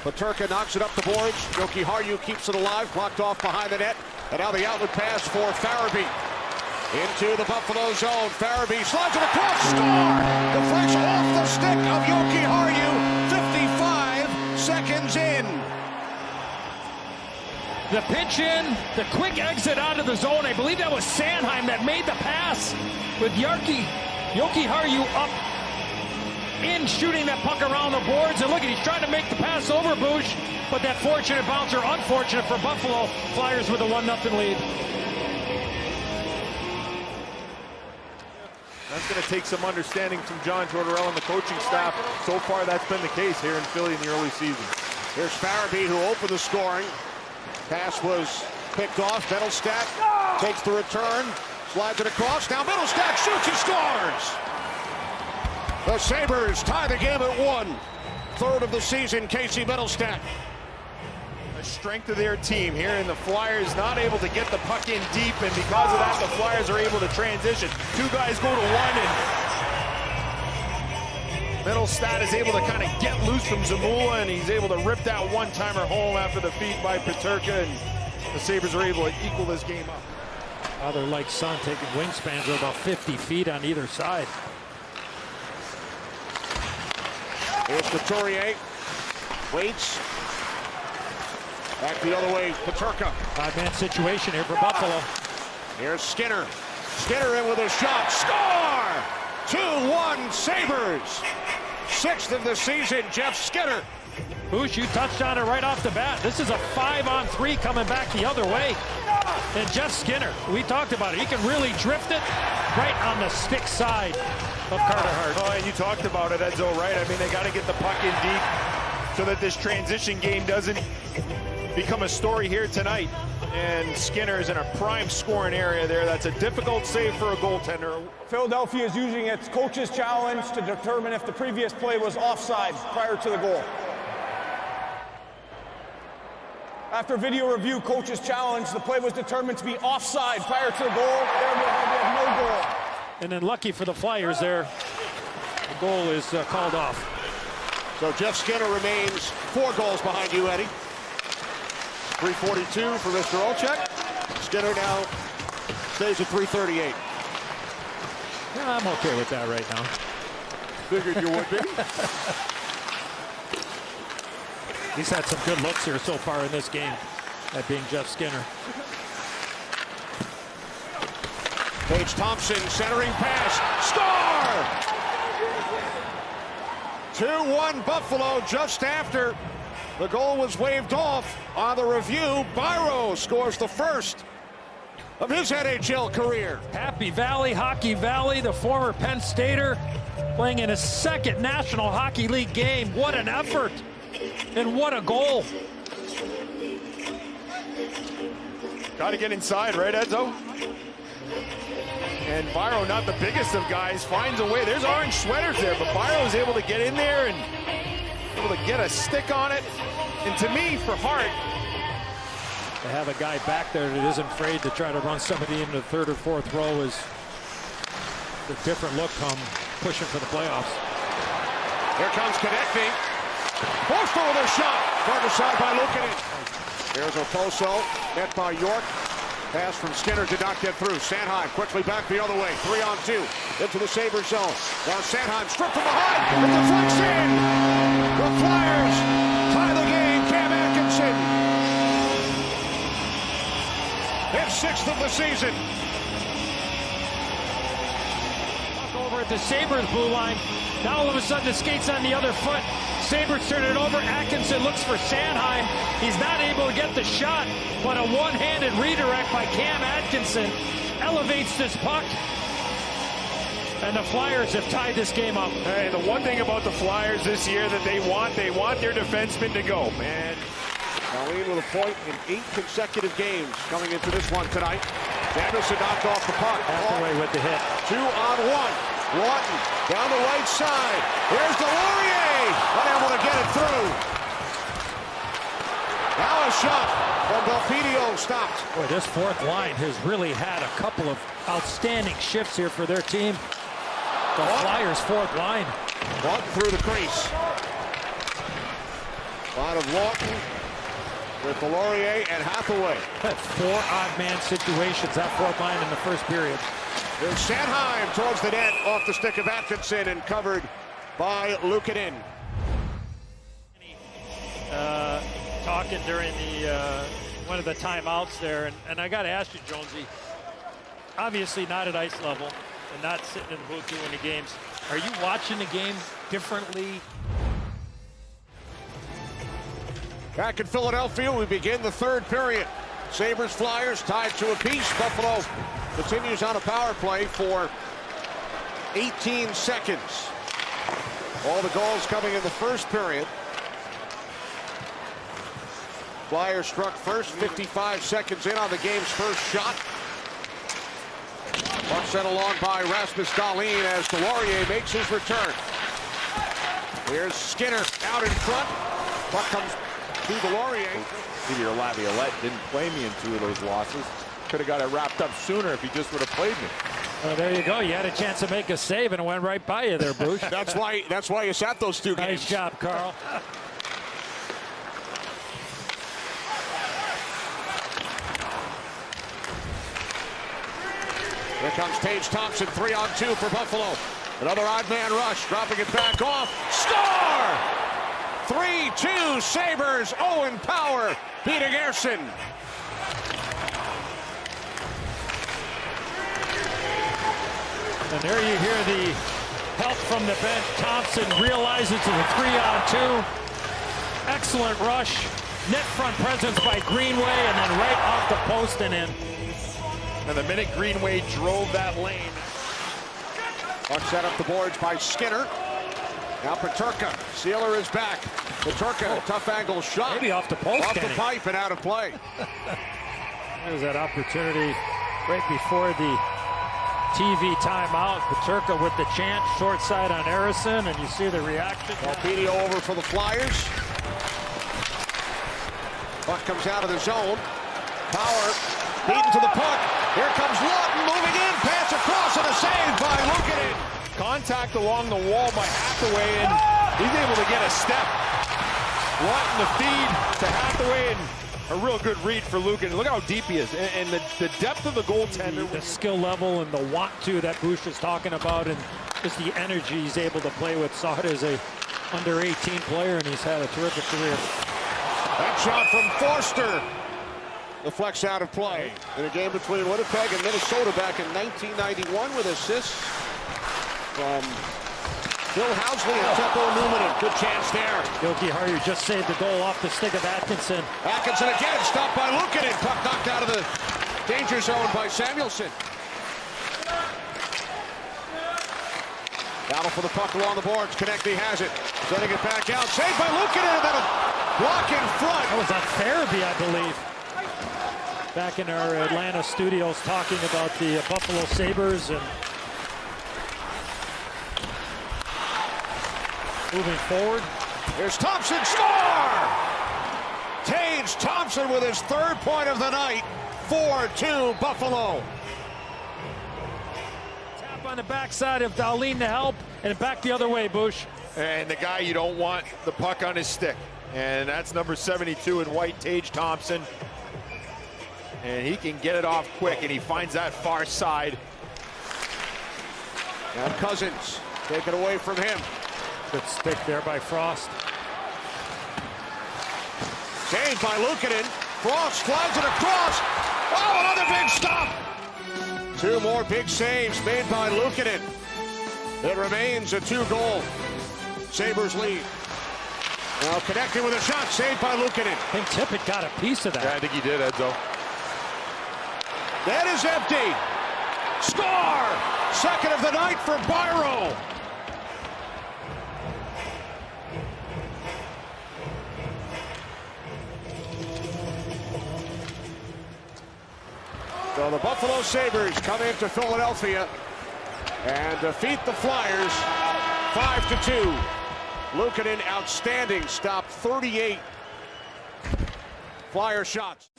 Peterka knocks it up the boards. Yoki Harju keeps it alive, blocked off behind the net. And now the outlet pass for Farabee. Into the Buffalo zone. Farabee slides it across, score! Deflects off the stick of Yoki Harju. 55 seconds in. The pitch in, the quick exit out of the zone. I believe that was Sanheim that made the pass with Yoki Harju up in, shooting that puck around the boards. And look, he's trying to make the pass over Bush, but that fortunate bouncer, unfortunate for Buffalo. Flyers with a 1-0 lead. That's going to take some understanding from John Tortorella and the coaching staff. So far, that's been the case here in Philly in the early season. Here's Farabee, who opened the scoring. Pass was picked off. Mittelstadt takes the return, slides it across. Now Mittelstadt shoots and scores. The Sabres tie the game at 1. Third of the season, Casey Mittelstadt. The strength of their team here, and the Flyers not able to get the puck in deep, and because of that, the Flyers are able to transition. Two guys go to one, and Mittelstadt is able to kind of get loose from Zamula, and he's able to rip that one-timer home after the feed by Peterka, and the Sabres are able to equal this game up. Father like son taking wingspans of about 50 feet on either side. Here's Couturier. Waits. Back the other way, Peterka. Five-man situation here for Buffalo. Here's Skinner. Skinner in with a shot. Score! 2-1 Sabres. 6th of the season, Jeff Skinner. Bush, you touched on it right off the bat. This is a 5-on-3 coming back the other way. And Jeff Skinner, we talked about it. He can really drift it right on the stick side of Carter Hart. Oh, and you talked about it, Edzo, right? I mean, they got to get the puck in deep so that this transition game doesn't become a story here tonight. And Skinner is in a prime scoring area there. That's a difficult save for a goaltender. Philadelphia is using its coach's challenge to determine if the previous play was offside prior to the goal. After video review, coach's challenge, the play was determined to be offside prior to the goal. Therefore, we have no goal. And then lucky for the Flyers there, the goal is called off. So Jeff Skinner remains 4 goals behind you, Eddie. 342 for Mr. Olchek. Skinner now stays at 338. Yeah, I'm okay with that right now. Figured you would be. He's had some good looks here so far in this game, that being Jeff Skinner. Tage Thompson centering pass. Score! 2-1 Buffalo just after the goal was waved off. On the review, Byro scores the first of his NHL career. Happy Valley, Hockey Valley, the former Penn Stater, playing in his 2nd National Hockey League game. What an effort, and what a goal. Got to get inside, right, Edzo? And Byro, not the biggest of guys, finds a way. There's orange sweaters there, but Byro is able to get in there and able to get a stick on it. And to me, for Hart, to have a guy back there that isn't afraid to try to run somebody into the 3rd or 4th row is a different look come pushing for the playoffs. Here comes connecting. Posto with a shot. Turned aside by Luukkonen. There's Oposo, met by York. Pass from Skinner did not get through. Sanheim quickly back the other way. 3-on-2 into the Sabres zone. Now Sanheim stripped from behind. It deflects in. The Flyers tie the game. Cam Atkinson. His 6th of the season. Over at the Sabres blue line. Now all of a sudden the skate's on the other foot. Sabres turn it over. Atkinson looks for Sanheim. He's not able to get the shot, but a one-handed redirect by Cam Atkinson elevates this puck. And the Flyers have tied this game up. Hey, the one thing about the Flyers this year that they want their defensemen to go, man. Darlene with a point in 8 consecutive games coming into this one tonight. Anderson knocked off the puck. Hathaway with the hit. 2-on-1. Lawton down the right side. Here's Delorier. Unable to get it through. Now a shot from Belfidio stopped. Boy, this 4th line has really had a couple of outstanding shifts here for their team. The Flyers' 4th line. Lawton through the crease. Line of Lawton with Delorier and Hathaway. Four odd man situations, that fourth line in the first period. There's Sanheim towards the net, off the stick of Atkinson and covered by Luukkonen. Talking during the one of the timeouts there, and I got to ask you, Jonesy, obviously not at ice level and not sitting in the booth doing the games. Are you watching the game differently? Back in Philadelphia, we begin the third period. Sabres Flyers tied to a piece. Buffalo continues on a power play for 18 seconds. All the goals coming in the first period. Flyers struck first, 55 seconds in on the game's first shot. Puck sent along by Rasmus Dahlin as Delorier makes his return. Here's Skinner out in front. Puck comes to Delorier. Peter Laviolette didn't play me in two of those losses. Could have got it wrapped up sooner if he just would have played me. Well, there you go. You had a chance to make a save and it went right by you there, Bush. That's why you sat those two games. Nice job, Carl. Here comes Tage Thompson, 3-on-2 for Buffalo. Another odd man rush, dropping it back off. Score! 3-2 Sabres, Owen Power beating Ersson. And there you hear the help from the bench. Thompson realizes it's a 3-on-2. Excellent rush. Net front presence by Greenway, and then right off the post and in. And the minute Greenway drove that lane. Puck set up the boards by Skinner. Now Peterka. Sealer is back. Peterka, tough angle shot. Maybe off the post. Off the pipe and out of play. There's that opportunity right before the TV timeout. Peterka with the chance, short side on Ersson, and you see the reaction. Alpedio over for the Flyers. Puck comes out of the zone. Power beaten to the puck. Here comes Lawton moving in, pass across, and a save by Luukkonen. Contact along the wall by Hathaway, and he's able to get a step. Lawton the feed to Hathaway, and a real good read for Luukkonen. Look how deep he is, and the depth of the goaltender. The skill level and the want to that Bush is talking about, and just the energy he's able to play with. Saw it as a under 18 player, and he's had a terrific career. That shot from Forster deflects out of play in a game between Winnipeg and Minnesota back in 1991 with assists from Bill Housley and Teppo Numminen. Good chance there. Yoki Harju just saved the goal off the stick of Atkinson. Atkinson again, stopped by Luukkonen. Puck knocked out of the danger zone by Samuelsson. Battle for the puck along the boards. Konecny has it. Sending it back out. Saved by Luukkonen, and then a block in front. That was on Farabee, I believe. Back in our Atlanta studios talking about the Buffalo Sabres and moving forward. Here's Thompson, score! Tage Thompson with his third point of the night. 4-2 Buffalo. Tap on the backside of Dahlin to help, and back the other way, Bush. And the guy you don't want the puck on his stick. And that's number 72 in white, Tage Thompson. And he can get it off quick, and he finds that far side. Now Cousins, take it away from him. Good stick there by Frost. Saved by Luukkonen. Frost flies it across. Oh, another big stop. Two more big saves made by Luukkonen. It remains a 2-goal Sabres lead. Now connected with a shot, saved by Luukkonen. I think Tippett got a piece of that. Yeah, I think he did, Edzo. That is empty. Score! Second of the night for Byro. So the Buffalo Sabres come into Philadelphia and defeat the Flyers 5-2. Luukkonen, outstanding, stopped 38 Flyer shots.